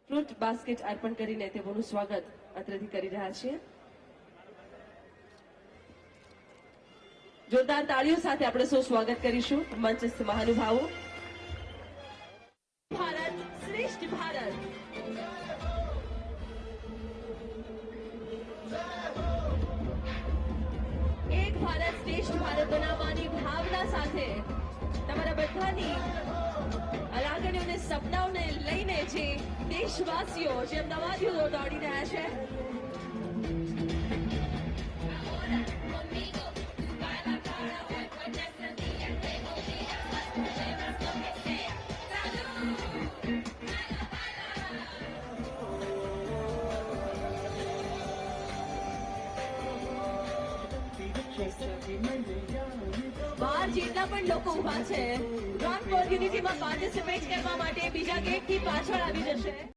Fruit basket અર્પણ કરીને તેઓનું સ્વાગત અત્રેથી કરી રહ્યા છીએ। જોરદાર તાળીઓ સાથે આપણે સૌ સ્વાગત કરીશું મંચસ્થ મહાનુભાવો। ભારત શ્રેષ્ઠ ભારત, એક ભારત શ્રેષ્ઠ ભારત બનાવવાની ભાવના સાથે તમારા બધાની લાગણીઓને સપનાઓને લઈને જે દેશવાસીઓ જે અમદાવાદીઓ દોડી રહ્યા છે, બહાર જેટલા પણ લોકો ઉભા છે રન ફોર યુનિટીમાં પાર્ટિસિપેટ કરવા માટે બીજા ગેટથી પાછળ આવી જશે।